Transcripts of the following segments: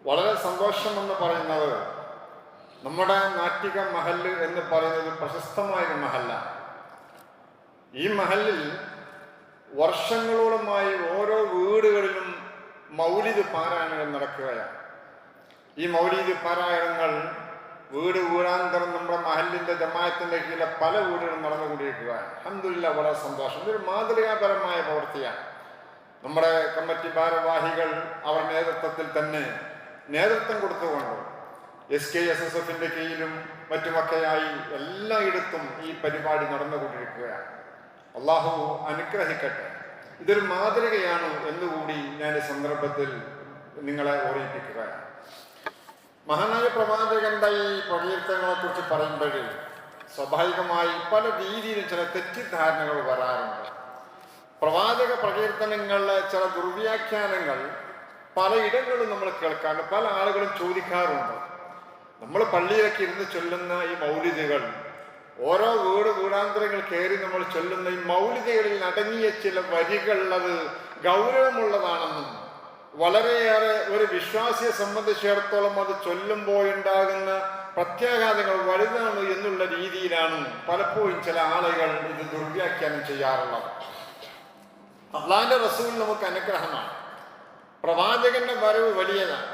വളരെ സന്തോഷമെന്ന് പറയുന്നത്, നമ്മുടെ നാട്ടിക മഹല്ല് എന്ന് പറയുന്നത് പ്രശസ്തമായൊരു മഹല്ല. ഈ മഹല്ലിൽ വർഷങ്ങളോളമായി ഓരോ വീടുകളിലും മൗലിദ് പാരായണങ്ങൾ നടക്കുകയാണ്. ഈ മൗലിദ് പാരായണങ്ങൾ വീടാന്തരം നമ്മുടെ മഹല്ലിന്റെ ജമാഅത്തിന്റെ കീഴിലെ പല വീടുകളും നടന്നുകൊണ്ടിരിക്കുകയാണ്. അൽഹംദുലില്ലാഹ്, വളരെ സന്തോഷം. ഇതൊരു മാതൃകാപരമായ പ്രവൃത്തിയാണ്. നമ്മുടെ കമ്മിറ്റി ഭാരവാഹികൾ അവർ നേതൃത്വത്തിൽ തന്നെ നേതൃത്വം കൊടുത്തുകൊണ്ട് SKSSF കീഴിലും മറ്റുമൊക്കെയായി എല്ലായിടത്തും ഈ പരിപാടി നടന്നുകൊണ്ടിരിക്കുകയാണ്. അള്ളാഹു അനുഗ്രഹിക്കട്ടെ. ഇതൊരു മാതൃകയാണ് എന്നുകൂടി ഞാൻ ഈ സന്ദർഭത്തിൽ നിങ്ങളെ ഓർമ്മിപ്പിക്കുകയാണ്. മഹാനായ പ്രവാചകന്റെ ഈ പ്രകീർത്തനങ്ങളെ കുറിച്ച് പറയുമ്പോൾ സ്വാഭാവികമായി പല രീതിയിലും ചില തെറ്റിദ്ധാരണകൾ വരാറുണ്ട്. പ്രവാചക പ്രകീർത്തനങ്ങളിലെ ചില ദുർവ്യാഖ്യാനങ്ങൾ പലയിടങ്ങളിലും നമ്മൾ കേൾക്കാറുണ്ട്. പല ആളുകളും ചോദിക്കാറുണ്ട്, നമ്മൾ പള്ളിയിലൊക്കെ ഇരുന്ന് ചൊല്ലുന്ന ഈ മൗലിദുകൾ, ഓരോ വീടാന്തരങ്ങൾ കയറി നമ്മൾ ചൊല്ലുന്ന ഈ മൗലിദുകളിൽ അടങ്ങിയ ചില വരികൾ അത് ഗൗരവമുള്ളതാണെന്നും വളരെയേറെ ഒരു വിശ്വാസിയെ സംബന്ധിച്ചിടത്തോളം അത് ചൊല്ലുമ്പോഴുണ്ടാകുന്ന പ്രത്യാഘാതങ്ങൾ വലുതാണ് എന്നുള്ള രീതിയിലാണ് പലപ്പോഴും ചില ആളുകൾ ഇത് ദുർവ്യാഖ്യാനം ചെയ്യാറുള്ളത്. അള്ളാന്റെ റസൂൽ നമുക്ക് അനുഗ്രഹമാണ്. പ്രവാചകന്റെ വരവ് വലിയതാണ്.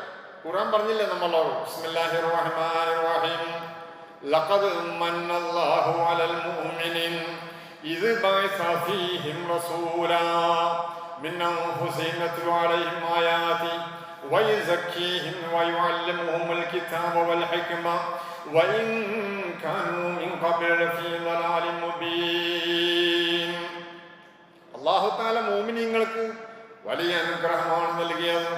ഖുർആൻ പറഞ്ഞില്ലേ നമ്മളോട്, ബിസ്മില്ലാഹിർ റഹ്മാനിർ റഹീം, ലഖദ് മന്നല്ലാഹു അലൽ മുഅ്മിനീൻ ഇദ് ബഅസ ഫീഹിം റസൂലാ മിൻ അൻഫുസിഹിം യത്ലു അലൈഹിം ആയാതി വയസക്കീഹിം വയുഅല്ലിമുഹുൽ കിതാബ വൽ ഹിക്മ വഇൻ കാനൂ മിൻ ഖബ്ല ലഫീ ളലാലിൻ മുബീൻ. അല്ലാഹു തആല മുഅ്മിനീങ്ങൾക്ക് വലിയ അനുഗ്രഹമാണ് നൽകിയത്.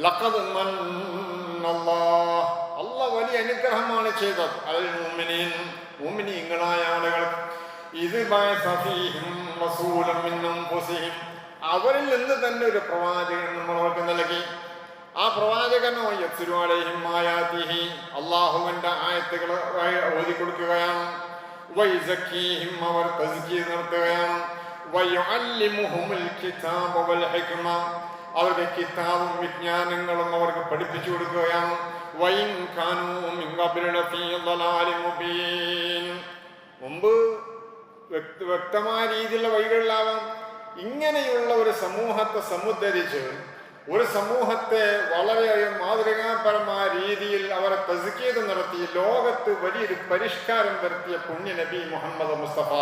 ലഖദ് മന്നല്ലാഹ്, അല്ലാഹ് വലിയ അനുഗ്രഹമാണ് ചെയ്തത് അലൽ മുഅ്മിനീൻ, മുഅ്മിനീങ്ങളായ ആളുകൾക്ക്. ഇദ് ബഅസ ഫീഹിം റസൂലൻ മിൻ അൻഫുസിഹിം, അവരിൽ നിന്ന് തന്നെ ഒരു പ്രവാചകൻ നമ്മൾക്ക് നൽകി. ആ പ്രവാചകനോ യത്ലു അലൈഹിം ആയാതിഹി, അല്ലാഹുവിന്റെ ആയത്തുകൾ ഓതി കൊടുക്കുകയാണ്. വയസക്കീഹിം, അവർ തസ്കിയ നടത്തുകയാണ്. വയുഅല്ലിമുഹുൽ കിതാബ വൽ ഹിക്മ, അവർക്ക് കിതാബും വിജ്ഞാനങ്ങളും അവർക്ക് പഠിപ്പിച്ചു കൊടുക്കുകയാണ്. വഇൻ കാനൂ മിൻ ഖബ്ല ലഫീ ളലാലിൻ മുബീൻ, മുമ്പ് വ്യക്തമായ രീതിയിലുള്ള വഴികളിലാവാം. ഇങ്ങനെയുള്ള ഒരു സമൂഹത്തെ സമുദ്ധരിച്ച് ഒരു സമൂഹത്തെ വളരെ മാതൃകാപരമായ രീതിയിൽ അവരെ തസ്കിയത്ത് നടത്തി ലോകത്ത് വലിയൊരു പരിഷ്കാരം വരുത്തിയ പുണ്യ നബി മുഹമ്മദ് മുസ്തഫ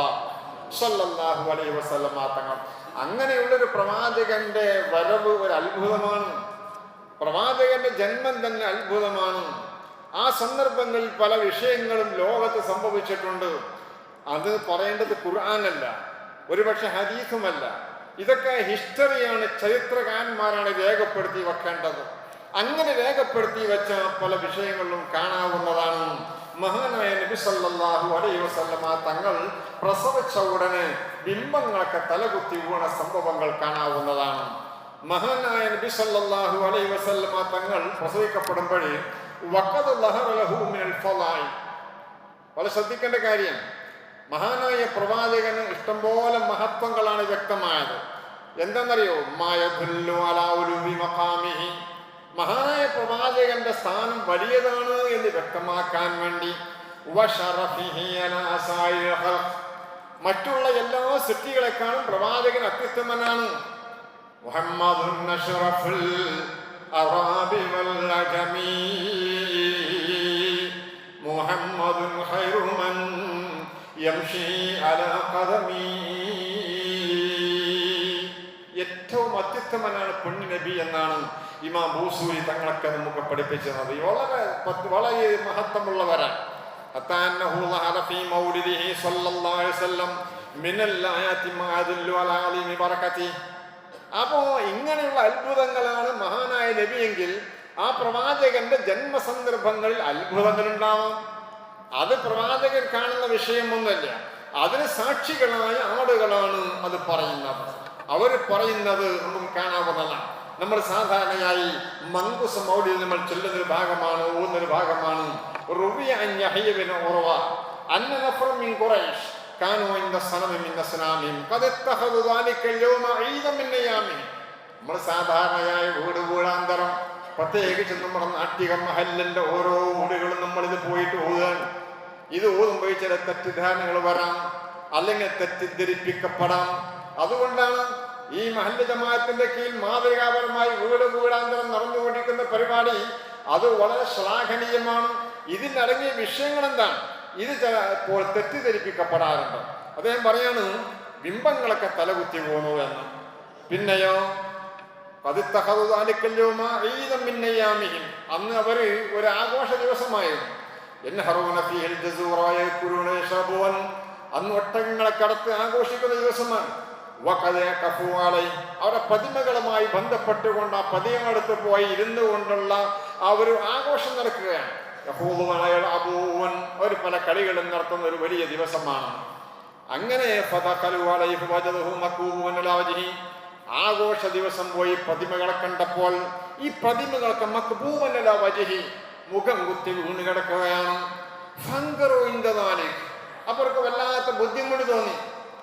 സല്ലല്ലാഹു അലൈഹി വസല്ലമ തങ്ങൾ, അങ്ങനെയുള്ളൊരു പ്രവാചകന്റെ വരവ് ഒരു അത്ഭുതമാണ്. പ്രവാചകന്റെ ജന്മം തന്നെ അത്ഭുതമാണ്. ആ സന്ദർഭങ്ങളിൽ പല വിഷയങ്ങളും ലോകത്ത് സംഭവിച്ചിട്ടുണ്ട്. അത് പറയേണ്ടത് ഖുർആനല്ല, ഒരുപക്ഷെ ഹദീസുമല്ല. ഇതൊക്കെ ഹിസ്റ്ററിയാണ്, ചരിത്രകാരന്മാരാണ് രേഖപ്പെടുത്തി വെക്കേണ്ടത്. അങ്ങനെ രേഖപ്പെടുത്തി വെച്ച പല വിഷയങ്ങളിലും കാണാവുന്നതാണ്. മഹാനായ നബി സല്ലല്ലാഹു അലൈഹി വസല്ലമ തങ്ങൾ പ്രസവിച്ച ഉടനെ ബിംബങ്ങളൊക്കെ തലകുത്തി വീണ സംഭവങ്ങൾ കാണാവുന്നതാണ്. മഹാനായ നബി സല്ലല്ലാഹു അലൈഹി വസല്ലമ തങ്ങൾ പ്രസവിക്കപ്പെടുമ്പോഴേ വഖദ് ലഹറ ലഹു മിനൽ ഫളായി, വളരെ ശ്രദ്ധിക്കേണ്ട കാര്യം, മഹാനായ പ്രവാചകന് ഇഷ്ടംപോലെ മഹത്വങ്ങളാണ് വ്യക്തമായത്. എന്താണെന്നറിയോ? മായദുല്ലു അലാ ഉലുവി മഖാമിഹി, മഹാനായ പ്രവാചകന്റെ സ്ഥാനം വലിയതാണ് എന്ന് വ്യക്തമാക്കാൻ വേണ്ടി വശറഫിഹി അലാ സായിൽ ഖൽഖ്, മറ്റുള്ള എല്ലാ സൃഷ്ടികളെക്കാളും പ്രവാചകൻ അത്യുത്തമനാണ്. മുഹമ്മദുൻ അഷ്റഫുൽ അറാബി വൽ അജമി, മുഹമ്മദുൻ ഖൈറു മൻ യംശി അലാ ഖദമി, ഏറ്റവും അത്യുത്തമനാണ് പുണ്യ നബി എന്നാണ് ഇമാം ബൂസൂരി തങ്ങളൊക്കെ നമുക്ക് പഠിപ്പിച്ചത്. വളരെ മഹത്വമുള്ളവരാണ്. അപ്പോ ഇങ്ങനെയുള്ള അത്ഭുതങ്ങളാണ് മഹാനായ നബിയെങ്കിൽ ആ പ്രവാചകന്റെ ജന്മസന്ദർഭങ്ങളിൽ അത്ഭുതങ്ങൾ ഉണ്ടാവാം. അത് പ്രവാചകൻ കാണുന്ന വിഷയമൊന്നുമല്ല, അതിന് സാക്ഷികളായ ആളുകളാണ് അത് പറയുന്നത്. അവർ പറയുന്നത് നമുക്ക് കാണാവുന്നതാണ്. നമ്മൾ സാധാരണയായി മങ്കുസ് മൗലിദ് നമ്മൾ ചൊല്ലുന്നൊരു ഭാഗമാണ്, ഓന്നൊരു ഭാഗമാണ്. റുവിയ അൻ യഹ്യ ബിൻ ഉർവ അന്ന നഫറ മിൻ ഖുറൈശ് കാനൂ ഇൻദ സനമി മിൻ അസ്നാമിഹിം ഖദ് ഇത്തഖദു ദാലിക യൗമ ഈദൻ മിൻ അയ്യാമിഹിം. നമ്മൾ സാധാരണയായി വീടാന്തരം പ്രത്യേകിച്ച് നമ്മുടെ നാട്ടിക മഹലിന്റെ ഓരോ മുറികളും നമ്മളിത് പോയിട്ട് ഓതുകയാണ്. ഇത് ഓതുമ്പോൾ ചില തെറ്റിദ്ധാരണകൾ വരാം, അല്ലെങ്കിൽ തെറ്റിദ്ധരിപ്പിക്കപ്പെടാം. അതുകൊണ്ടാണ് ഈ മഹല്ല് ജമാഅത്തിന്റെ കീഴിൽ മാതൃകാപരമായി വീടാന്തരം നടന്നുകൊണ്ടിരിക്കുന്ന പരിപാടി. അത് വളരെ ശ്ലാഘനീയമാണ്. ഇതിലടങ്ങിയ വിഷയങ്ങൾ എന്താണ്? ഇത് ചിലപ്പോൾ തെറ്റിദ്ധരിപ്പിക്കപ്പെടാറുണ്ട്. അദ്ദേഹം പറയാണ് ബിംബങ്ങളൊക്കെ തലകുത്തി പോണു എന്ന്. പിന്നെയോ അന്ന് അവര് ഒരു ആഘോഷ ദിവസമായിരുന്നു. അന്ന് ഒട്ടകങ്ങളെ കടത്ത് ആഘോഷിക്കുന്ന ദിവസമാണ്. അവരുടെ പ്രതിമകളുമായി ബന്ധപ്പെട്ടുകൊണ്ട് ആ പതിയങ്ങളടുത്ത് പോയി ഇരുന്നു കൊണ്ടുള്ള ആ ഒരു ആഘോഷം നടക്കുകയാണ്. അവർ പല കളികളും നടത്തുന്ന ഒരു വലിയ ദിവസമാണ്. അങ്ങനെ ആഘോഷ ദിവസം പോയി പ്രതിമകളെ കണ്ടപ്പോൾ ഈ പ്രതിമകൾക്ക് മക്ബൂമല്ല വജഹി, മുഖം കുത്തി വീണ് കിടക്കുകയാണ്. അവർക്ക് വല്ലാത്ത ബുദ്ധിമുട്ട് തോന്നി.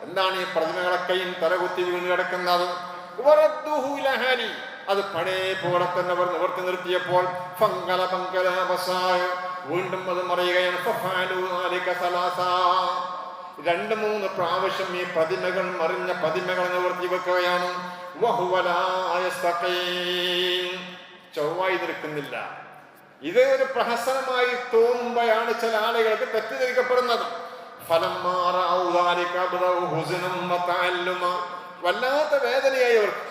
എന്താണ് ഈ പ്രതിമകളൊക്കെയും തലകുത്തി വീണ് കിടക്കുന്നത്? അത് പഴയ പോലെ തന്നെ അവർ നിവർത്തി നിർത്തിയപ്പോൾ വീണ്ടും അത് മറിയുകയാണ്. 2-3 പ്രാവശ്യം ഈ പ്രതിമകൾ മറിഞ്ഞ പ്രതിമകൾ നിവർത്തി വെക്കുകയാണ്. ചൊവ്വായി നിൽക്കുന്നില്ല. ഇത് ഒരു പ്രഹസനമായി തോന്നുമ്പോഴാണ് ചില ആളുകൾക്ക് തെറ്റിദ്ധരിക്കപ്പെടുന്നത്. വല്ലാത്ത വേദനയായി അവർക്ക്.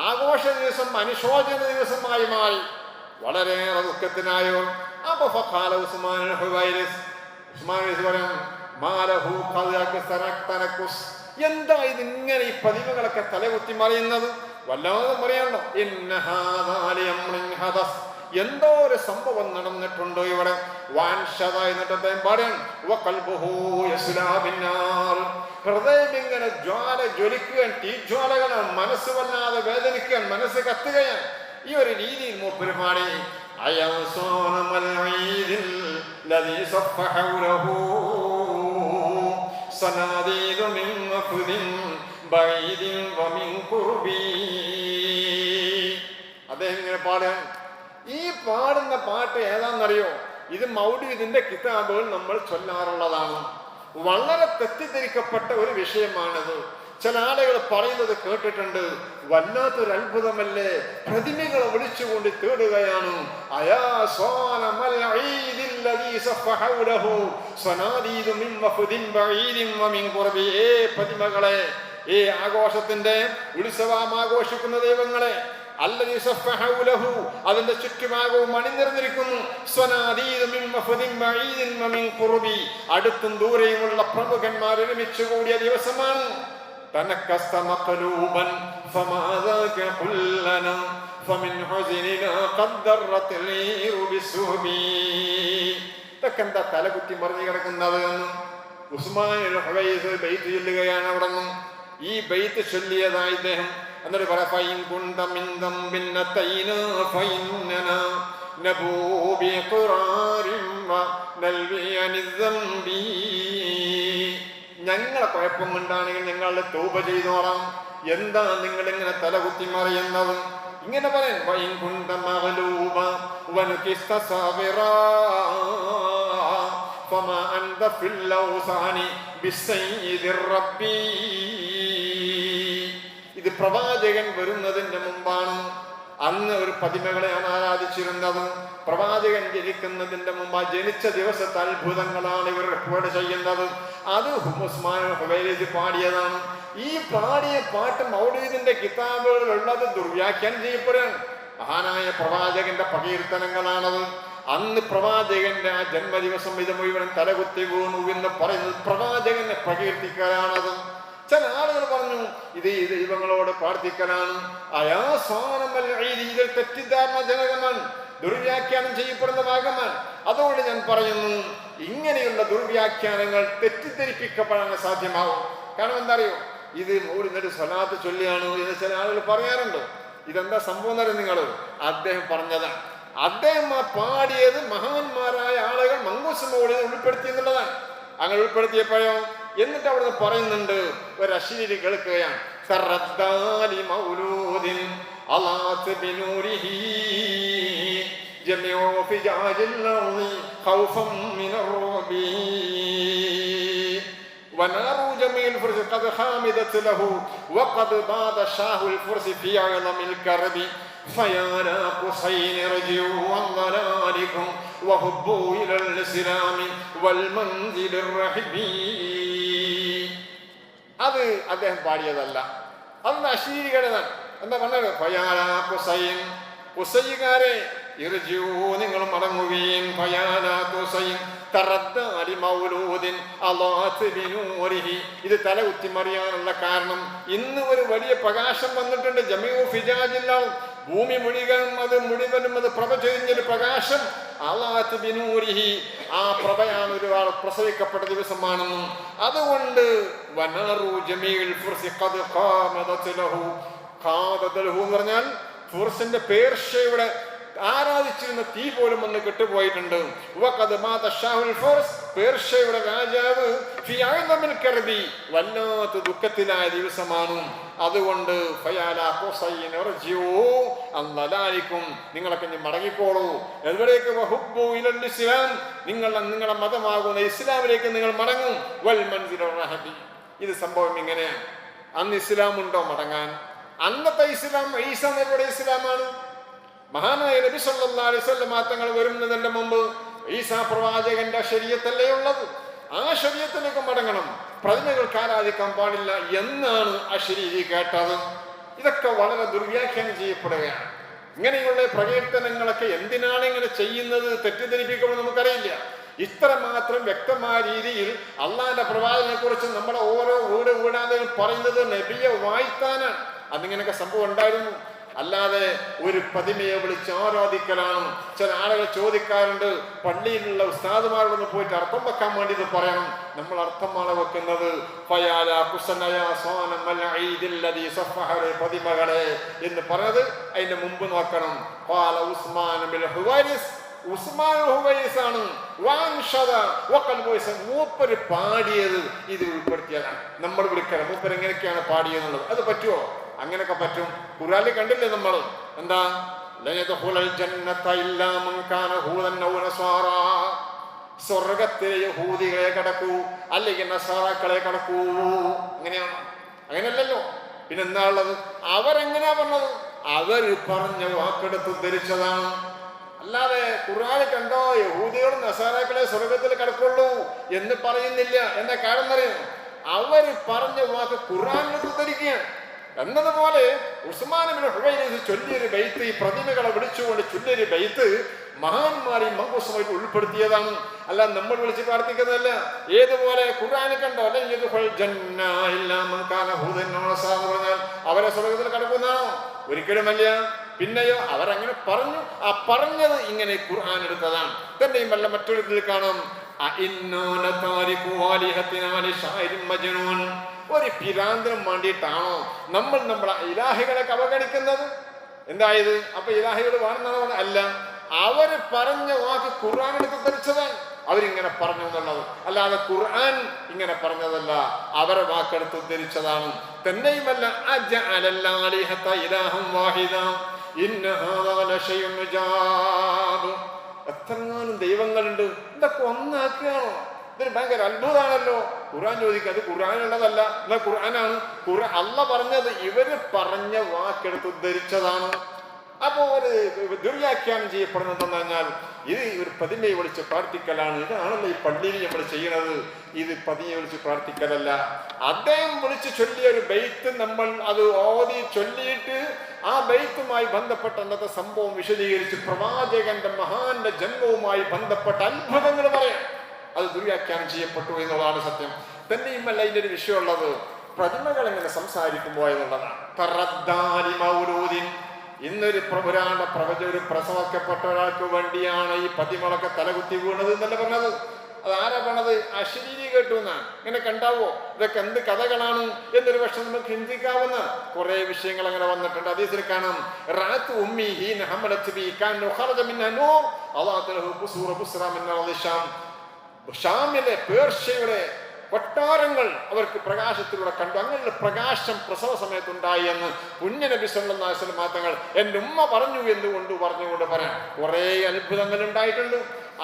ആഘോഷ ദിവസം അനുശോചന ദിവസമായി മാറി. വളരെയേറെ ദുഃഖത്തിനായോ. അപ്പൊ എന്താ ഇതിങ്ങനെ ഈ പ്രതിമകളൊക്കെ തലകുത്തി മറിയുന്നത്? വല്ലാതെ മറിയണം. എന്തോ ഒരു സംഭവം നടന്നിട്ടുണ്ടോ ഇവിടെ? വാൻഷത എന്നിട്ട് അദ്ദേഹം പറയാൻ ഹൃദയം ഇങ്ങനെ ജ്വലിക്കുകയാണ്, തീജ്വാലകളാണ്, മനസ്സ് വല്ലാതെ വേദനിക്കുകയാണ്, മനസ്സ് കത്തുകയാണ്. ഈ ഒരു രീതിയിൽ മൂപ്പരുമാണി അദ്ദേഹം ഇങ്ങനെ പാടാൻ. ഈ പാടുന്ന പാട്ട് ഏതാണെന്നറിയോ? ഇത് മൗലിദിന്റെ കിതാബുകൾ നമ്മൾ ചൊല്ലാറുള്ളതാണ്. വളരെ തെറ്റിദ്ധരിക്കപ്പെട്ട ഒരു വിഷയമാണിത്. ചില ആളുകൾ പറയുന്നത് കേട്ടിട്ടുണ്ട്. വല്ലാത്തൊരു അത്ഭുതമല്ലേ, പ്രതിമകളെ വിളിച്ചുകൊണ്ട് തേടുകയാണ്. പ്രതിമകളെ, ആഘോഷത്തിന്റെ ഉത്സവം ആഘോഷിക്കുന്ന ദൈവങ്ങളെ, അതിന്റെ ചുറ്റുഭാഗവും അണിനിരന്നിരിക്കുന്നു. അടുത്തും ദൂരെയുമുള്ള പ്രമുഖന്മാർ ഒരുമിച്ച് കൂടിയ ദിവസമാണ്. ഇതൊക്കെന്താ തലകുത്തി മറിഞ്ഞു കിടക്കുന്നത്? ഉസ്മാൻ ചൊല്ലുകയാണ്. അവിടെ നിന്നും ഈ ബൈത്ത് ചൊല്ലിയതായി ഇദ്ദേഹം എന്നിട്ട് ഞങ്ങളെ കുഴപ്പം കൊണ്ടാണെങ്കിൽ ഞങ്ങളുടെ തൗബ ചെയ്തോളാം. എന്താ നിങ്ങൾ ഇങ്ങനെ തലകുത്തി മറിയുന്നത്? ഇങ്ങനെ പറയാൻ ഇത് പ്രവാചകൻ വരുന്നതിന്റെ മുമ്പാണ്. അന്ന് ഒരു പ്രതിമകളെയാണ് ആരാധിച്ചിരുന്നത്. പ്രവാചകൻ ജനിക്കുന്നതിന്റെ മുമ്പ് ജനിച്ച ദിവസത്തെ അത്ഭുതങ്ങളാണ് ഇവർ റിപ്പോർട്ട് ചെയ്യുന്നത്. അത് ഉസ്മാൻ ഹുവൈലി പാടിയതാണ്. ഈ പാടിയ പാട്ട് മൗലീദിന്റെ കിതാബുകളിലുള്ളത് ദുർവ്യാഖ്യാനം ചെയ്യപ്പെടുകയാണ്. മഹാനായ പ്രവാചകന്റെ പ്രകീർത്തനങ്ങളാണത്. അന്ന് പ്രവാചകന്റെ ആ ജന്മദിവസം ഇത് മുഴുവൻ തലകുത്തി വീണു എന്ന് പറയുന്നത് പ്രവാചകനെ പ്രകീർത്തിക്കലാണത്. ചില ആളുകൾ പറഞ്ഞു ഇത് ദൈവങ്ങളോട് പ്രാർത്ഥിക്കലാണ്. ഇതിൽ തെറ്റിദ്ധാരണജനകമാണ്, ദുർവ്യാഖ്യാനം ചെയ്യപ്പെടുന്ന ഭാഗമാണ്. അതുകൊണ്ട് ഞാൻ പറയുന്നു, ഇങ്ങനെയുള്ള ദുർവ്യാഖ്യാനങ്ങൾ തെറ്റിദ്ധരിപ്പിക്കപ്പെടാൻ സാധ്യമാവും. കാരണം എന്താ അറിയോ? ഇത് ഒരു സ്വലാത്ത് ചൊല്ലിയാണ് എന്ന് ചില ആളുകൾ പറയാറുണ്ട്. ഇതെന്താ സംഭവം എന്നറിയാം നിങ്ങൾ? അദ്ദേഹം പറഞ്ഞതാണ്. അദ്ദേഹം ആ പാടിയത് മഹാന്മാരായ ആളുകൾ മങ്കൂസ് മൗലിദിൽ ഉൾപ്പെടുത്തി എന്നുള്ളതാണ്. അങ്ങനെ ഉൾപ്പെടുത്തിയപ്പോഴോ എന്നിട്ട് അവിടുന്ന് പറയുന്നുണ്ട്, ഒരു അശ്ലീലി കേൾക്കുകയാണ്. തറദ്ദാലി മൗലൂദിൻ അലാത്ത് ബിനൂരിഹി ജമിഉ ഫിജാജിൽ അർളി ഖൗഫൻ മിനർ റബീ ونار جميع الفرس قد خامدت له وقد باد شاه الفرس في عظم الكرب فيا لا قصين رجعوا عن ضلالكم وهبوا إلى الإسلام والمنزل الرحب. അത് അദ്ദേഹം പാടിയതല്ല, അന്ന് അശീരികളുടെ എന്താ പറഞ്ഞത്? ഫയാലാ ഖുസൈൻ, ഖുസൈകാരെ ഇർജിഊ, നിങ്ങൾ മടങ്ങുകയും. ഫയാലാ ഖുസൈൻ തറദ്ദാലി മൗലൂദിൻ അലാത്ത് ബിനൂരിഹി. ഇത് തലകുത്തി മറിയാനുള്ള കാരണം ഇന്ന് ഒരു വലിയ പ്രകാശം വന്നിട്ടുണ്ട്. ജമീഉ ഫിജാജിൽ ഭൂമി മുഴുവനും അത് പ്രഭ ചൊരിഞ്ഞൊരു പ്രകാശം. അലാത്ത് ബിനൂരിഹി, ആ പ്രഭയാണ് ഒരാൾ പ്രസവിക്കപ്പെട്ട ദിവസമാണെന്നും അതുകൊണ്ട് വനാറു ജമീഉൽ ഫുർസി ഖദ് ഖാമദത് ലഹു. ഖാദത് ലഹു എന്ന് പറഞ്ഞാൽ ഫുർസിന്റെ പേർഷ്യയുടെ ആരാധിച്ചിരുന്ന തീ പോലും വന്ന് കെട്ടുപോയിട്ടുണ്ട്. പേർഷ്യയുടെ രാജാവ് വല്ലാത്ത ദുഃഖത്തിലായ ദിവസമാണ്. അതുകൊണ്ട് നിങ്ങളൊക്കെ മടങ്ങിക്കോളൂ. എവിടേക്ക്? നിങ്ങളുടെ മതമാകുന്ന ഇസ്ലാമിലേക്ക് നിങ്ങൾ മടങ്ങും. ഇത് സംഭവം ഇങ്ങനെയാണ്. അന്ന് ഇസ്ലാം ഉണ്ടോ മടങ്ങാൻ? അന്നത്തെ ഇസ്ലാം ഈസ നബിയുടെ ഇസ്ലാമാണ്. മഹാനായ നബി സല്ലല്ലാഹു അലൈഹി വസല്ലം തങ്ങൾ വരുന്നതിന്റെ മുമ്പ് ഈസാ പ്രവാചകന്റെ ശരീഅത്തല്ലേ ഉള്ളത്. ആ ശരീഅത്തിലേക്ക് മടങ്ങണം, പ്രതിമകൾക്ക് ആരാധിക്കാൻ പാടില്ല എന്നാണ് ആ ശരീഅത്ത് കേട്ടത്. ഇതൊക്കെ വളരെ ദുർവ്യാഖ്യാനം ചെയ്യപ്പെടുകയാണ്. ഇങ്ങനെയുള്ള പ്രകീർത്തനങ്ങളൊക്കെ എന്തിനാണ് ഇങ്ങനെ ചെയ്യുന്നത്, തെറ്റിദ്ധരിപ്പിക്കുമെന്ന് നമുക്കറിയില്ല. ഇത്രമാത്രം വ്യക്തമായ രീതിയിൽ അള്ളാഹിന്റെ പ്രവാചകനെ കുറിച്ച് നമ്മുടെ ഓരോ വീടാതെ പറയുന്നത് നബിയെ വാഴ്ത്താനാണ്. അതിങ്ങനെയൊക്കെ സംഭവം ഉണ്ടായിരുന്നു. അല്ലാതെ ഒരു പ്രതിമയെ വിളിച്ച് ആരാധിക്കലാണ്. ചില ആളുകൾ ചോദിക്കാറുണ്ട്, പള്ളിയിലുള്ള ഉസ്താദുമാരോടൊന്ന് പോയിട്ട് അർത്ഥം വെക്കാൻ വേണ്ടി ഇത് പറയണം. നമ്മൾ അർത്ഥമാണ് വെക്കുന്നത് പ്രതിമകളെ എന്ന് പറഞ്ഞത് അതിന്റെ മുമ്പ് നോക്കണം. മൂപ്പര് പാടിയത് ഇത് ഉൾപ്പെടുത്തിയതാണ്. നമ്മൾ വിളിക്കണം മൂപ്പര് എങ്ങനെയൊക്കെയാണ് പാടിയെന്നുള്ളത്. അത് പറ്റുമോ? അങ്ങനെയൊക്കെ പറ്റും. ഖുർആനിൽ കണ്ടില്ലേ നമ്മൾ എന്താ? സ്വർഗത്തിലെ യഹൂദികളെ കടക്കൂ, അല്ലെങ്കിൽ നസാറാക്കളെ കടക്കൂ. അങ്ങനെയാണ്? അങ്ങനെയല്ലല്ലോ. പിന്നെ എന്താ ഉള്ളത്? അവരെങ്ങനെയാ പറഞ്ഞത്? അവര് പറഞ്ഞ വാക്കെടുത്ത് ധരിച്ചതാണ്. അല്ലാതെ ഖുർആനിൽ കണ്ടോ യഹൂദികളും നസാറാക്കളെ സ്വർഗത്തിൽ കടക്കുള്ളൂ എന്ന് പറയുന്നില്ല. എന്താ കാരണം അറിയാം? അവര് പറഞ്ഞ വാക്ക് ഖുർആനിൽ ധരിക്കുകയാണ്. എന്നതുപോലെ ഉസ്മാൻ ഇബ്നു ഹുവൈസ് ചൊല്ലിയൊരു ബൈത്ത്, ഈ പ്രതിമകളെ വിളിച്ചുകൊണ്ട് ചൊല്ലിയൊരു ബൈത്ത് മഹാന്മാർ ഈ മങ്കൂസുമായിട്ട് ഉൾപ്പെടുത്തിയതാണ്. അല്ല നമ്മൾ വിളിച്ച് പ്രാർത്ഥിക്കുന്നതല്ല. ഏതുപോലെ ഖുർആനിൽ കണ്ടോ പറഞ്ഞാൽ അവരെ സ്വർഗത്തിൽ കടക്കുന്നതാണോ? ഒരിക്കലുമല്ല. പിന്നെയോ അവരങ്ങനെ പറഞ്ഞു. ആ പറഞ്ഞത് ഇങ്ങനെ ഖുർആൻ എടുത്തതാണ്. തന്നെയും വല്ല മറ്റൊരു കാണാം, ഒരു പിരാന്തരം വേണ്ടിയിട്ടാണോ നമ്മൾ നമ്മുടെ ഇലാഹികളൊക്കെ അവഗണിക്കുന്നത്? എന്തായത്? അപ്പൊ ഇലാഹികൾ വേണമെന്നാണ്? അല്ല, അവര് പറഞ്ഞ വാക്ക് ഖുർആൻ എടുത്ത് ധരിച്ചതാണ്. അവരിങ്ങനെ പറഞ്ഞു എന്നുള്ളത് അല്ലാതെ ഖുർആൻ ഇങ്ങനെ പറഞ്ഞതല്ല, അവരെ വാക്കെടുത്ത് ധരിച്ചതാണ്. തന്നെയുമല്ല, എത്രങ്ങാനും ദൈവങ്ങളുണ്ട്, ഇതൊക്കെ ഒന്നാക്കുകയാണോ? ഇതൊരു ഭയങ്കര അത്ഭുതമാണല്ലോ. ഖുർആൻ ചോദിക്കുക, അത് ഖുർആനുള്ളതല്ല, എന്നാ ഖുർആനാണ്. അല്ല പറഞ്ഞത് ഇവര് പറഞ്ഞ വാക്കെടുത്ത് ഉദ്ധരിച്ചതാണ്. അപ്പോൾ ഒരു ദുർവ്യാഖ്യാനം ചെയ്യപ്പെടുന്നതെന്ന് പറഞ്ഞാൽ ഇത് ഒരു പ്രതിമയെ വിളിച്ച് പ്രാർത്ഥിക്കലാണ്. ഇതാണല്ലോ ഈ പള്ളിയിൽ നമ്മൾ ചെയ്യണത്. ഇത് പ്രതിമയെ വിളിച്ച് പ്രാർത്ഥിക്കലല്ല. അദ്ദേഹം വിളിച്ച് ചൊല്ലിയ ഒരു ബൈത്ത് നമ്മൾ അത് ഓതി ചൊല്ലിയിട്ട് ആ ബൈത്തുമായി ബന്ധപ്പെട്ട അന്നത്തെ സംഭവം വിശദീകരിച്ച് പ്രവാചകന്റെ മഹാന്റെ ജന്മവുമായി ബന്ധപ്പെട്ട അത്ഭുതങ്ങൾ പറയാം. അത് ദുർവ്യാഖ്യാനം ചെയ്യപ്പെട്ടു എന്നുള്ളതാണ് സത്യം. തന്നെയുമല്ല ഇതിന്റെ ഒരു വിഷയമുള്ളത് പ്രതിമകൾ എങ്ങനെ സംസാരിക്കുമ്പോൾ എന്നുള്ളതാണ്. ഇന്നൊരു ഒരു പ്രസവിക്കപ്പെട്ട ഒരാൾക്ക് വേണ്ടിയാണ് ഈ പ്രതിമകളൊക്കെ തലകുത്തി വീണത് എന്നല്ല പറഞ്ഞത്. അത് ആരാ പറഞ്ഞത്? അശരീരി കേട്ടു എന്നാണ്. ഇങ്ങനെ കണ്ടാവോ? ഇതൊക്കെ എന്ത് കഥകളാണ് എന്നൊരു പക്ഷെ നമുക്ക് ചിന്തിക്കാവുന്ന കുറെ വിഷയങ്ങൾ അങ്ങനെ വന്നിട്ടുണ്ട്. അതേസിൽ കാണാം, ഷാമിലെ പേർഷ്യയുടെ കൊട്ടാരങ്ങൾ അവർക്ക് പ്രകാശത്തിലൂടെ കണ്ടു. അങ്ങനെയുള്ള പ്രകാശം പ്രസവ സമയത്തുണ്ടായി എന്ന് പുണ്യ നബി സല്ലല്ലാഹു അലൈഹി വസല്ലം തങ്ങൾ എൻ്റെ ഉമ്മ പറഞ്ഞു പറഞ്ഞുകൊണ്ട് പറയാം. കുറേ അത്ഭുതങ്ങൾ ഉണ്ടായിട്ടുണ്ട്.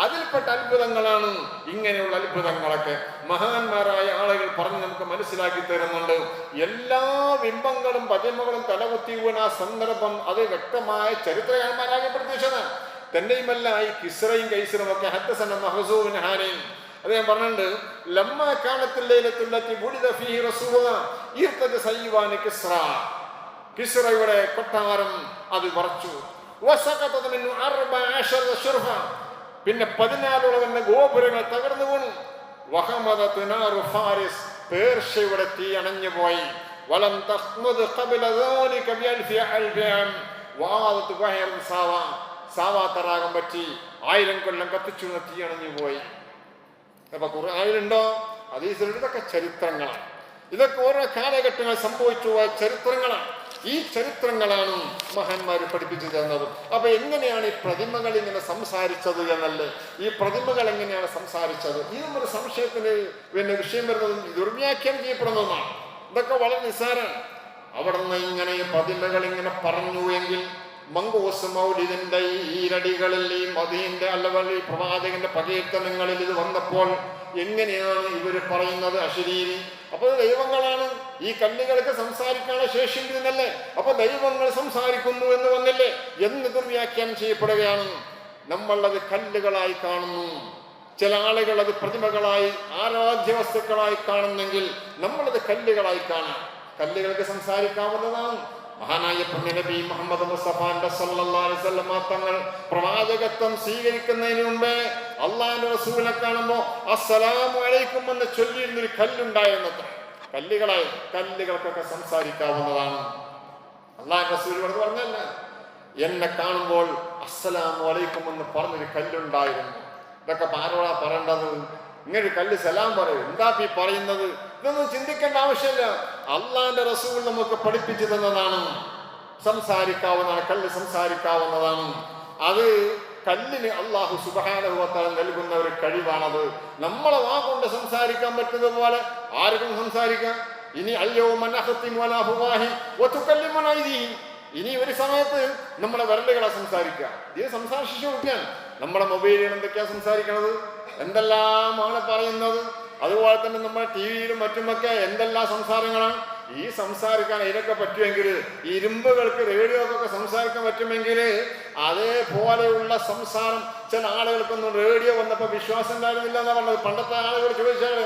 അതിൽപ്പെട്ട അത്ഭുതങ്ങളാണ് ഇങ്ങനെയുള്ള അത്ഭുതങ്ങളൊക്കെ. മഹാന്മാരായ ആളുകൾ പറഞ്ഞ് നമുക്ക് മനസ്സിലാക്കി തരുന്നുണ്ട്. എല്ലാ ബിംബങ്ങളും പതിമകളും തലകുത്തി വീണ ആ സന്ദർഭം അത് വ്യക്തമായ ചരിത്രകാരന്മാരാകെ പ്രത്യക്ഷതാണ്. തന്നെയുമല്ല ഈ കിസ്റയും കൈസറും ഒക്കെ ഹദ്ദസന മഹ്സൂബിൻ ഹാരിൻ അദ്ദേഹം പറഞ്ഞിട്ടുണ്ട്, ലമ്മ കാലത്തിൽ ലൈലത്തുല്ലത്തി വുലിദ ഫീഹി റസൂലുള്ളാഹ് ഇർതദ സയ്യിവാന കിസ്റയുടെ കൊട്ടാരം അത് വറച്ചു. വസഖതത മിൻ 14 ശുർഫ, പിന്നെ 14 ഗോപുരങ്ങൾ തകർന്നു വീണു. വഹമദത് നാറു ഫാരിസ്, പേർഷ്യയുടെ തീ അണഞ്ഞു പോയി. വലം തഖ്മുദ് ഖബല ദാലിക ബിഅൽഫി അൽഫിഅം വാദത് ഗഹർ സാവാ തറാകം പറ്റി 1000 കൊല്ലം കത്തിച്ചു തീ അണഞ്ഞു പോയി. അപ്പൊ ഖുർആനിലുണ്ടോ ഹദീസിലുണ്ടോ? ഇതൊക്കെ ചരിത്രങ്ങളാണ്. ഇതൊക്കെ ഓരോ കാലഘട്ടങ്ങൾ സംഭവിച്ചു പോയ ചരിത്രങ്ങളാണ്. ഈ ചരിത്രങ്ങളാണ് മഹാന്മാർ പഠിപ്പിച്ചു തന്നത്. അപ്പൊ എങ്ങനെയാണ് ഈ പ്രതിമകൾ ഇങ്ങനെ സംസാരിച്ചത് എന്നല്ലേ, ഈ പ്രതിമകൾ എങ്ങനെയാണ് സംസാരിച്ചത്? ഇതും ഒരു സംശയത്തിന് വിഷയം വരുന്നതും ദുർവ്യാഖ്യാനം ചെയ്യപ്പെടുന്നതുമാണ്. ഇതൊക്കെ വളരെ നിസ്സാരമാണ്. അവിടെ നിന്ന് ഇങ്ങനെ ഈ പ്രതിമകൾ ഇങ്ങനെ പറഞ്ഞു എങ്കിൽ മങ്കൂസ് മൗലിദിന്റെ ഈ ഈരടികളിൽ ഈ മദീന്റെ അല്ലെങ്കിൽ ഈ പ്രവാചകന്റെ പ്രകീർത്തനങ്ങളിൽ ഇത് വന്നപ്പോൾ എങ്ങനെയാണ് ഇവർ പറയുന്നത് അശരീരി? അപ്പൊ ദൈവങ്ങളാണ്, ഈ കല്ലുകൾക്ക് സംസാരിക്കാനുള്ള ശേഷി എന്നല്ലേ? അപ്പൊ ദൈവങ്ങൾ സംസാരിക്കുന്നു എന്ന് വന്നില്ലേ എന്ന് ദുർവ്യാഖ്യാനം ചെയ്യപ്പെടുകയാണ്. നമ്മളത് കല്ലുകളായി കാണുന്നു, ചില ആളുകൾ അത് പ്രതിമകളായി ആരാധ്യ വസ്തുക്കളായി കാണുന്നെങ്കിൽ നമ്മളത് കല്ലുകളായി കാണാം. കല്ലുകൾക്ക് സംസാരിക്കാവുന്നതാണ്. മഹാനായ പുണ്യനബി മുഹമ്മദ് മുസ്തഫ സല്ലല്ലാഹു അലൈഹി വസല്ലം തങ്ങൾ പ്രവാചകത്വം സ്വീകരിക്കുന്നതിന് മുമ്പേ അള്ളാഹുവിന്റെ റസൂലിനെ കാണുമ്പോൾ അസ്സലാമു അലൈക്കും എന്ന് ചൊല്ലിയിരുന്നൊരു കല്ലുണ്ടായിരുന്നത്. കല്ലുകൾക്കൊക്കെ സംസാരിക്കാവുന്നതാണ്. അള്ളാഹുവിന്റെ റസൂൽ പറഞ്ഞല്ല, എന്നെ കാണുമ്പോൾ അസ്സലാമു അലൈക്കും എന്ന് പറഞ്ഞൊരു കല്ലുണ്ടായിരുന്നു. ഇതൊക്കെ ആരോടാ പറയേണ്ടത്? ഇങ്ങനെ കല്ല് സലാം പറയും, എന്താ ഈ പറയുന്നത്? ഇതൊന്നും ചിന്തിക്കേണ്ട ആവശ്യമില്ല. അള്ളാന്റെ റസൂൽ നമുക്ക് പഠിപ്പിച്ചു തന്നതാണ്. സംസാരിക്കാവുന്നതാണ്, കല്ല് സംസാരിക്കാവുന്നതാണ്. അത് കല്ലിന് അള്ളാഹു സുബ്ഹാനഹു വ തആല നൽകുന്ന ഒരു കഴിവാണത്. നമ്മളെ വാ കൊണ്ട് സംസാരിക്കാൻ പറ്റുന്നത് പോലെ ആർക്കും സംസാരിക്കാം. ഇനി ഇനി ഒരു സമയത്ത് നമ്മളെ വിരലുകളെ സംസാരിക്കുക. ഇത് സംസാരിച്ചു നോക്കിയാണ്. നമ്മുടെ മൊബൈലിൽ എന്തൊക്കെയാ സംസാരിക്കണത്, എന്തെല്ലാമാണ് പറയുന്നത്. അതുപോലെ തന്നെ നമ്മുടെ ടി വിയിലും മറ്റുമൊക്കെ എന്തെല്ലാം സംസാരങ്ങളാണ്. ഈ സംസാരിക്കാൻ ഇതിനൊക്കെ പറ്റുമെങ്കിൽ, ഇരുമ്പുകൾക്ക് റേഡിയോക്കൊക്കെ സംസാരിക്കാൻ പറ്റുമെങ്കിൽ, അതേപോലെയുള്ള സംസാരം ചില ആളുകൾക്കൊന്നും റേഡിയോ വന്നപ്പോൾ വിശ്വാസം ഉണ്ടായിരുന്നില്ല എന്നാ പറഞ്ഞത്. പണ്ടത്തെ ആളുകൾ ചോദിച്ചാൽ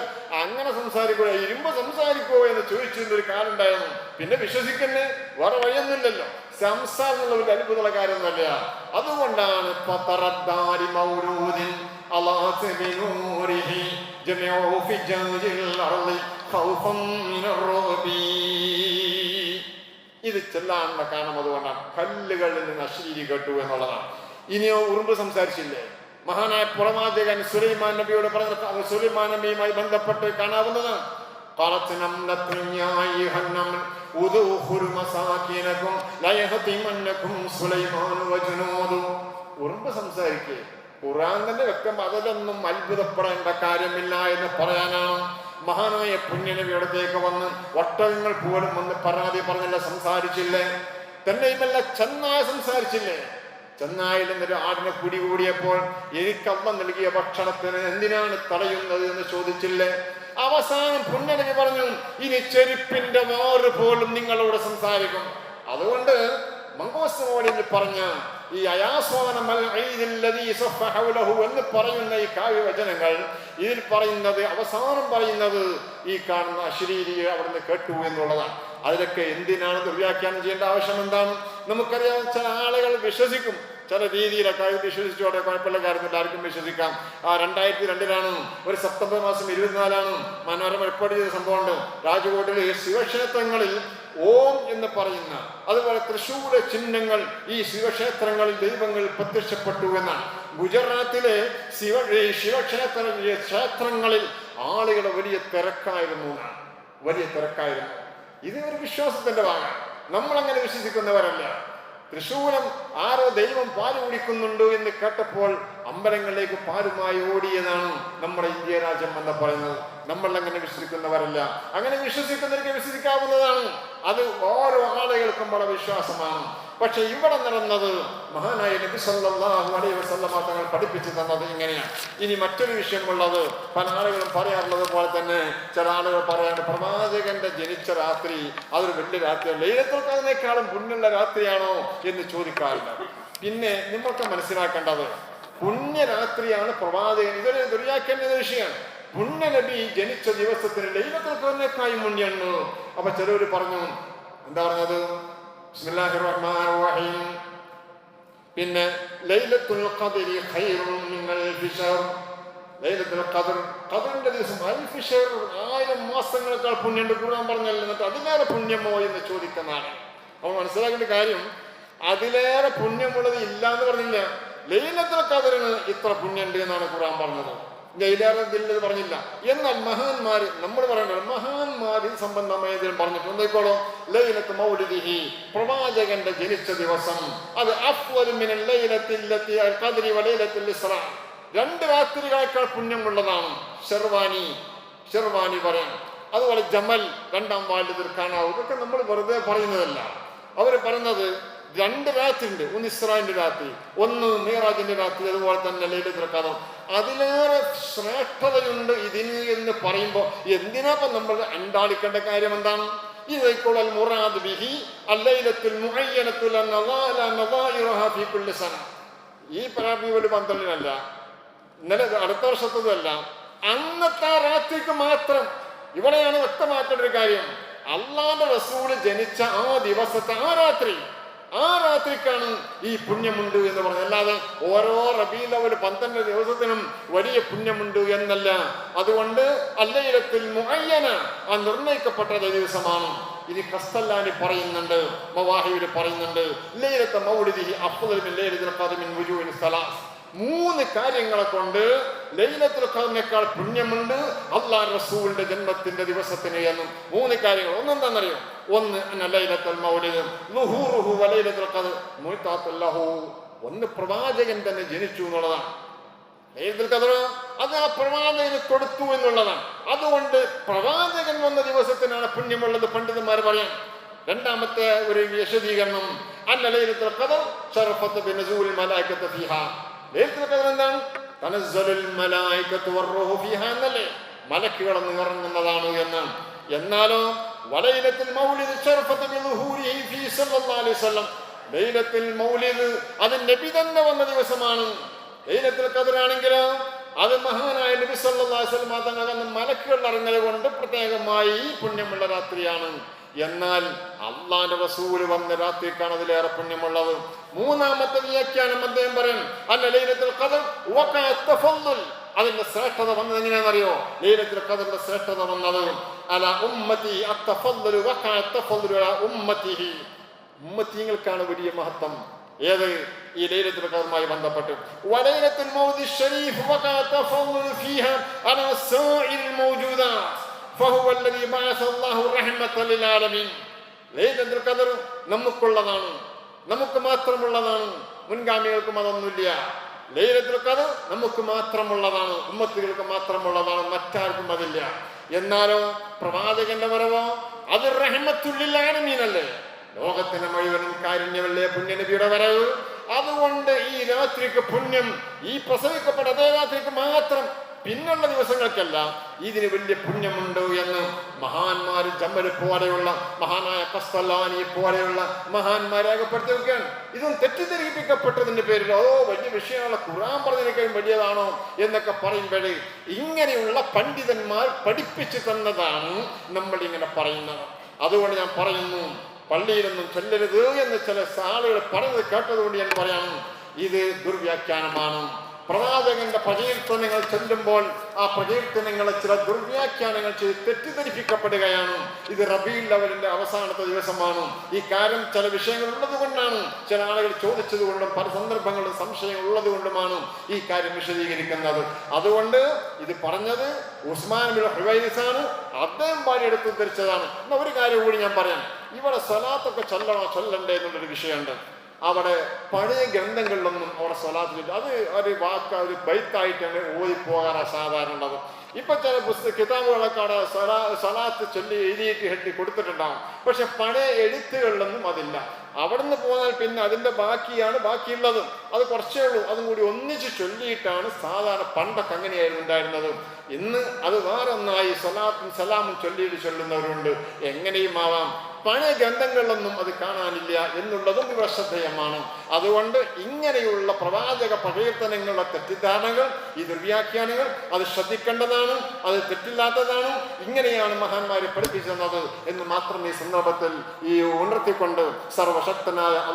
അങ്ങനെ സംസാരിക്കുക, ഇരുമ്പ് സംസാരിക്കുമോ എന്ന് ചോദിച്ചിരുന്നൊരു കാലം ഉണ്ടായിരുന്നു. പിന്നെ വിശ്വസിക്കുന്നേ വേറെ വഴിയൊന്നുമില്ലല്ലോ. സംസാരം എന്നുള്ള ഒരു അത്ഭുതമുള്ള കാര്യമൊന്നുമല്ല. അതുകൊണ്ടാണ് ഇത് ചെല്ലാനുള്ള കാരണം അതുകൊണ്ടാണ്. കല്ലുകളിൽ നിന്ന് അശ്ലീലി കേട്ടു എന്നുള്ളതാണ്. ഇനിയോ ഉറുമ്പ് സംസാരിച്ചില്ലേ? മഹാനായ പ്രവാചകൻ സുലൈമാൻ നബിയോട് പറഞ്ഞ സുലൈമാൻ നബിയുമായി ബന്ധപ്പെട്ട് കാണാവുന്നതാണ്. ഉറുമ്പ് സംസാരിക്കേ? ഖുർആൻ തന്നെ വ്യക്തം. അതിലൊന്നും അത്ഭുതപ്പെടേണ്ട കാര്യമില്ല എന്ന് പറയാനാണ്. മഹാനായ പുണ്യനബിയോടത്തേക്ക് വന്ന് ഒട്ടകങ്ങൾ പോലും വന്ന് പരാതി പറഞ്ഞില്ല, സംസാരിച്ചില്ലേ? തന്നെയുമല്ല, ചെന്നായ സംസാരിച്ചില്ലേ? ചെന്നായിൽ നിന്നൊരു ആടിനെ പിടികൂടിയപ്പോൾ എനിക്ക് അള്ളാഹ് നൽകിയ ഭക്ഷണത്തിന് എന്തിനാണ് തടയുന്നത് എന്ന് ചോദിച്ചില്ലേ? അവസാനം പുണ്യനബി പറഞ്ഞു, ഇനി ചെരുപ്പിന്റെ വാറ് പോലും നിങ്ങളോട് സംസാരിക്കും. അതുകൊണ്ട് മങ്കോസ്മോളിൽ പറഞ്ഞ ഈ എന്ന് പറയുന്ന ഈ കാവ്യവചനങ്ങൾ, ഇതിൽ പറയുന്നത് അവസാനം പറയുന്നത് ഈ കാണുന്ന അശ്ലീലിയെ അവിടുന്ന് കേട്ടു എന്നുള്ളതാണ്. അതിലൊക്കെ എന്തിനാണ് ദുർവ്യാഖ്യാനം ചെയ്യേണ്ട ആവശ്യം എന്താണ്? നമുക്കറിയാം, ചില ആളുകൾ വിശ്വസിക്കും, ചില രീതിയിലൊക്കെ വിശ്വസിച്ചോട്ടെ, കുഴപ്പമില്ല, കാര്യമില്ല, ആർക്കും വിശ്വസിക്കാം. 2002 ഒരു സെപ്റ്റംബർ മാസം 24 മനോരമ റിപ്പോർട്ട് ചെയ്ത സംഭവമുണ്ട്. രാജകോട്ടിലെ ശിവക്ഷേത്രങ്ങളിൽ ഓം എന്ന് പറയുന്ന, അതുപോലെ തൃശ്ശൂര ചിഹ്നങ്ങൾ ഈ ശിവക്ഷേത്രങ്ങളിൽ ദൈവങ്ങൾ പ്രത്യക്ഷപ്പെട്ടു എന്നാണ്. ഗുജറാത്തിലെ ക്ഷേത്രങ്ങളിൽ ആളുകളുടെ വലിയ തിരക്കായിരുന്നു. ഇത് ഒരു വിശ്വാസത്തിന്റെ ഭാഗമാണ്. നമ്മളങ്ങനെ വിശ്വസിക്കുന്നവരല്ല. തൃശ്ശൂരം ആരോ ദൈവം പാല് കുടിക്കുന്നുണ്ട് എന്ന് കേട്ടപ്പോൾ അമ്പലങ്ങളിലേക്ക് പാലുമായി ഓടിയതാണ് നമ്മുടെ ഇന്ത്യ രാജ്യം എന്ന് പറയുന്നത്. നമ്മൾ അങ്ങനെ വിശ്വസിക്കുന്നവരല്ല. അങ്ങനെ വിശ്വസിക്കുന്നവർക്ക് വിശ്വസിക്കാവുന്നതാണ്, അത് ഓരോ ആളുകൾക്കും വളരെ വിശ്വാസമാണ്. പക്ഷെ ഇവിടെ നടന്നത് മഹാനായ നബി സല്ലല്ലാഹു അലൈഹി വസല്ലമ തങ്ങൾ പഠിപ്പിച്ചു തന്നത് ഇങ്ങനെയാണ്. ഇനി മറ്റൊരു വിഷയമുള്ളത്, പല ആളുകളും പറയാറുള്ളത് പോലെ തന്നെ ചില ആളുകൾ പറയാണ്ട് പ്രവാചകന്റെ ജനിച്ച രാത്രി അതൊരു വലിയ രാത്രിയാണ്, ലൈലത്തുൽ ഖദ്റിനേക്കാളും പുണ്യമുള്ള രാത്രിയാണോ എന്ന് ചോദിക്കാറില്ല. പിന്നെ നിങ്ങൾക്ക് മനസ്സിലാക്കേണ്ടത് പുണ്യരാത്രിയാണ് പ്രവാചകൻ. ഇതൊരു ദുര്യാഖ്യാന വിഷയമാണ്. പുണ്യ നബി ജനിച്ച ദിവസത്തിന് ലൈലത്തുൽ ഖദ്റിനേക്കാളും പുണ്യമാണ്. അപ്പൊ ചിലവർ പറഞ്ഞു, എന്താ പറഞ്ഞത്, ബിസ്മില്ലാഹിർ റഹ്മാനിർ റഹീം, പിന്നെ ലൈലത്തുൽ ഖദ്രി ഖൈറുൻ മിൻ അൽഫി ശഹർ, ലൈലത്തുൽ ഖദ്ർ, ഖദ്റിന്റെ ദിവസം അൽഫി ശഹർ, 1000 മാസങ്ങളെക്കാൾ പുണ്യമുണ്ട് ഖുർആൻ പറഞ്ഞല്ലോ. എന്നിട്ട് അതിലേറെ പുണ്യമോ എന്ന് ചോദിക്കുന്നതാണ്. അപ്പോൾ മനസ്സിലാക്കേണ്ട കാര്യം, അതിലേറെ പുണ്യമുള്ളത് ഇല്ല എന്ന് പറഞ്ഞില്ല. ലൈലത്തുൽ ഖദ്റിന് ഇത്ര പുണ്യമുണ്ട് എന്നാണ് ഖുർആൻ പറഞ്ഞത്, ഇതിലേറെ ഇതില്ലെന്ന് പറഞ്ഞില്ല. എന്നാൽ മഹാന്മാര്, നമ്മൾ പറയേണ്ടത് മഹാന്മാര് സംബന്ധമായ ഇതിൽ പറഞ്ഞിട്ടുണ്ട്. എന്തായിക്കോളൂ, ലൈലത്ത് മൗലിദിഹി, പ്രവാചകന്റെ ജനിച്ച ദിവസം, അത് അഫ്ളലു മിനൽ ലൈലത്തില്ലത്തി ഖദ്രി വലൈലത്തുൽ ഇസ്റാ, 2 രാത്രികളേക്കാൾ പുണ്യമുള്ളതാണ്. ഷെർവാനി പറയാം. അതുപോലെ ജമൽ, 2-ാം വാലിദുൽ കാണാവൂ, ഇതൊക്കെ നമ്മൾ വെറുതെ പറയുന്നതല്ല. അവർ പറയുന്നത് 2 രാത്രി ഉണ്ട്, ഒന്ന് ഇസ്രായിന്റെ രാത്രി, ഒന്ന് മിഅ്റാജിന്റെ രാത്രി, അതുപോലെ തന്നെ ലൈലത്തുൽ ഖദ്ർ. അതിലേറെ ശ്രേഷ്ഠതയുണ്ട് ഇതിന് എന്ന് പറയുമ്പോൾ എന്തിനാ നമ്മൾ അണ്ടാളിക്കേണ്ട കാര്യം എന്താണ്? ഇതൈക്കുൽ മുറാദ് ബിഹി അല്ലൈലത്തുൽ മുഅയ്യനത്തുൽ നദാഇറഹാ ഫീ കുല്ലി സന. ഈ റബീഉൽ 12-നല്ല, ഇന്നലെ അടുത്ത വർഷത്തതല്ല, അന്നത്തെ രാത്രിക്ക് മാത്രം. ഇവിടെയാണ് വ്യക്തമാക്കേണ്ട ഒരു കാര്യം, അല്ലാഹുവിന്റെ റസൂൽ ജനിച്ച ആ ദിവസത്തെ ആ രാത്രിക്കാണ് ഈ പുണ്യമുണ്ട് എന്ന് പറഞ്ഞത്. അല്ലാതെ ഓരോ റബീഉൽ അവ്വൽ 12 ദിവസത്തിനും വലിയ പുണ്യമുണ്ട് എന്നല്ല. അതുകൊണ്ട് അല്ലൈലത്തുൽ മുഅയ്യന, ആ നിർണയിക്കപ്പെട്ട ദിവസമാണ്. ഇനി ഖസ്തല്ലാനി പറയുന്നുണ്ട്, മവാഹിബിൽ പറയുന്നുണ്ട്, ലൈലത്തുൽ മൗലിദിഹി അഫ്ളലു മിൻ ലൈലത്തുൽ ഖദ്രി മിൻ വുജൂഹിൻ സലാസ്. 3 കാര്യങ്ങളെ കൊണ്ട് ലൈലത്തുൽ ഖദ്റിനേക്കാൾ പുണ്യമുണ്ട് അല്ലാഹു റസൂലിന്റെ ജന്മത്തിന്റെ ദിവസത്തിന് എന്നും. 3 കാര്യങ്ങൾ. ഒന്നെന്താണെന്നറിയോ? ഒന്ന് ലൈലത്തുൽ മൗലിദ് ളുഹൂറുഹു വ ലൈലത്തുൽ ഖദ്ർ മുഅ്താത്തുൽ ലഹു, ഒന്ന് പ്രവാചകൻ തന്നെ ജനിച്ചു എന്നുള്ളതാണ്. ലൈലത്തുൽ ഖദ്ർ അത് ആ പ്രവാചകന് കൊടുത്തു എന്നുള്ളതാണ്. അതുകൊണ്ട് പ്രവാചകൻ വന്ന ദിവസത്തിനാണ് പുണ്യമുള്ളത് പണ്ഡിതന്മാർ പറയാം. രണ്ടാമത്തെ ഒരു വിശദീകരണം, അന്ന ലൈലത്തുൽ ഖദ്ർ ശറഫത്ത് ബിനുസൂലിൽ മലായികത്തു ഫീഹാ. ലൈലത്തുൽ ഖദ്ർ എന്താണ്? തനസ്സലുൽ മലായികത്തു വറൂഹു ഫീഹാ എന്നല്ലേ, മലക്കുകൾ ഇറങ്ങുന്നതാണ് എന്നാണ്. എന്നാലോ വലൈലത്തുൽ മൗലിദ് ശറഫത്ത് ബിളുഹൂരിഹി ഫീ സല്ലല്ലാഹു അലൈഹി വസല്ലം, ലൈലത്തുൽ മൗലിദ് അത് നബി തന്നെ വന്ന ദിവസമാണ്. ലൈലത്തുൽ ഖദ്ർ ആണെങ്കിലോ അത് മഹാനായ നബി സല്ലല്ലാഹു അലൈഹി വസല്ലം തങ്ങൾ വന്ന മലക്കുകൾ ഇറങ്ങൽ കൊണ്ട് പ്രത്യേകമായി പുണ്യമുള്ള രാത്രിയാണ്. എന്നാൽ അല്ലാഹുവിന്റെ റസൂൽ വന്ന രാത്രിക്കാണ് അതിലേറെ പുണ്യമുള്ളത്. മൂന്നാമത്തെ വ്യാഖ്യാനം അദ്ദേഹം പറയും, അല്ല ലൈലത്തുൽ ഖദ്ർ വഖഅ തഫദ്ദുൽ, അതിന്റെ ശ്രേഷ്ഠത വന്നത് എങ്ങനെയാണെന്നറിയോ? ലൈലത്തുൽ ഖദ്റിന്റെ ശ്രേഷ്ഠത വന്നത് അല ഉമ്മത്തി അത്തഫദ്ദുൽ വഖഅ തഫദ്ദുൽ അല ഉമ്മത്തിഹി, ഉമ്മത്തിങ്ങൾക്കാണ് വലിയ മഹത്വം. ഏത്? ഈ ലൈലത്തുൽ ഖദ്റുമായി ബന്ധപ്പെട്ട്. വലൈലത്തുൽ മൗലിദ് ശരീഫ് വഖഅ തഫദ്ദുൽ ഫീഹാ അല സാഇരിൽ മൗജൂദാത്ത് ഫഹുവ അല്ലദീ ബഅസ അല്ലാഹു റഹ്മത്തൻ ലിൽ ആലമീൻ. ലൈലത്തുൽ ഖദ്ർ നമുക്കുള്ളതാണ്, നമുക്ക് മാത്രമുള്ളതാണ്, മുൻഗാമികൾക്കും അതൊന്നുമില്ല. ലൈലത്തുൽ ഖദ്ർ നമുക്ക് മാത്രമുള്ളതാണ്, ഉമ്മത്തുകൾക്ക് മാത്രമുള്ളതാണ്, മറ്റാർക്കും അതില്ല. എന്നാലോ പ്രവാചകന്റെ വരവോ അത് റഹ്മത്തുൽ ലിൽ ആലമീൻ അല്ലേ, ലോകത്തിന് മുഴുവനും കാരുണ്യമല്ലേ പുണ്യനബിയുടെ വരവ്. അതുകൊണ്ട് ഈ രാത്രിക്ക് പുണ്യം ഈ പ്രസവിക്കപ്പെട്ട അതേ രാത്രിക്ക് മാത്രം, പിന്നുള്ള ദിവസങ്ങൾക്കല്ല ഇതിന് വലിയ പുണ്യമുണ്ട് എന്ന് മഹാന്മാർ ജമ്മല് പോലെയുള്ള മഹാനായ ഖസ്തല്ലാനി പോലെയുള്ള മഹാന്മാരെ രേഖപ്പെടുത്തി വെക്കുകയാണ്. ഇതും തെറ്റിദ്ധരിപ്പിക്കപ്പെട്ടതിന്റെ പേരിൽ വലിയ വിഷയമുള്ള ഖുർആൻ പറഞ്ഞതിനേക്കാളും വലിയതാണോ എന്നൊക്കെ പറയുമ്പോഴേ ഇങ്ങനെയുള്ള പണ്ഡിതന്മാർ പഠിപ്പിച്ചു തന്നതാണ് നമ്മൾ ഇങ്ങനെ പറയുന്നത്. അതുകൊണ്ട് ഞാൻ പറയുന്നു, പള്ളിയിലൊന്നും ചൊല്ലരുത് എന്ന് ചില ആളുകൾ പറയുന്നത് കേട്ടതുകൊണ്ട് ഞാൻ പറയാണ്, ഇത് ദുർവ്യാഖ്യാനമാണ്. പ്രവാചകന്റെ പ്രകീർത്തനങ്ങൾ ചൊല്ലുമ്പോൾ ആ പ്രകീർത്തനങ്ങളെ ചില ദുർവ്യാഖ്യാനങ്ങൾ ചെയ്ത് തെറ്റിദ്ധരിപ്പിക്കപ്പെടുകയാണ്. ഇത് റബീഉൽ അവ്വലിന്റെ അവസാനത്തെ ദിവസമാണ്. ഈ കാര്യം ചില വിഷയങ്ങൾ ഉള്ളത് കൊണ്ടാണ്, ചില ആളുകൾ ചോദിച്ചത് കൊണ്ടും പല സന്ദർഭങ്ങളിലും സംശയങ്ങൾ ഉള്ളത് കൊണ്ടുമാണ് ഈ കാര്യം വിശദീകരിക്കുന്നത്. അതുകൊണ്ട് ഇത് പറഞ്ഞത് ഉസ്മാൻ ബിൻ ഹുവൈരിസാണ്, അദ്ദേഹം പാടിയെടുത്ത് ഉദ്ധരിച്ചതാണ്. എന്ന ഒരു കാര്യം കൂടി ഞാൻ പറയാം, ഇവിടെ സ്വലാത്തൊക്കെ ചൊല്ലണോ ചൊല്ലണ്ടേ എന്നുള്ളൊരു വിഷയമുണ്ട്. അവിടെ പഴയ ഗ്രന്ഥങ്ങളിലൊന്നും അവിടെ സ്വലാത്തില്ല, അത് ഒരു വാക്ക് ഒരു ബൈത്തായിട്ടാണ് ഓതിപ്പോകാറാണ് സാധാരണ ഉള്ളത്. ഇപ്പൊ ചില കിതാബുകളൊക്കെ അവിടെ സലാത്ത് ചൊല്ലി എഴുതിയിട്ട് കെട്ടി കൊടുത്തിട്ടുണ്ടാവും. പക്ഷെ പഴയ എഴുത്തുകളിലൊന്നും അതില്ല. അവിടുന്ന് പോന്നാൽ പിന്നെ അതിന്റെ ബാക്കിയുള്ളത്. അത് കുറച്ചേ ഉള്ളൂ. അതും കൂടി ഒന്നിച്ച് ചൊല്ലിയിട്ടാണ് സാധാരണ പണ്ടൊക്കെ അങ്ങനെയായിരുന്നു ഉണ്ടായിരുന്നത്. ഇന്ന് അത് വേറെ ഒന്നായി സലാത്തും സലാമും ചൊല്ലിയിട്ട് ചൊല്ലുന്നവരുണ്ട്. എങ്ങനെയും ആവാം. പഴയ ഗ്രന്ഥങ്ങളിലൊന്നും അത് കാണാനില്ല എന്നുള്ളതും വിവശദ്ധേയമാണ്. അതുകൊണ്ട് ഇങ്ങനെയുള്ള പ്രവാചക പ്രകീർത്തനങ്ങളുടെ തെറ്റിദ്ധാരണകൾ, ഈ ദുർവ്യാഖ്യാനങ്ങൾ അത് ശ്രദ്ധിക്കേണ്ടതാണ്. അത് തെറ്റില്ലാത്തതാണ്. ഇങ്ങനെയാണ് മഹാന്മാരെ പഠിപ്പിച്ചത് എന്ന് മാത്രം ഈ സന്ദർഭത്തിൽ ഈ ഉണർത്തിക്കൊണ്ട് സർവശക്തനായ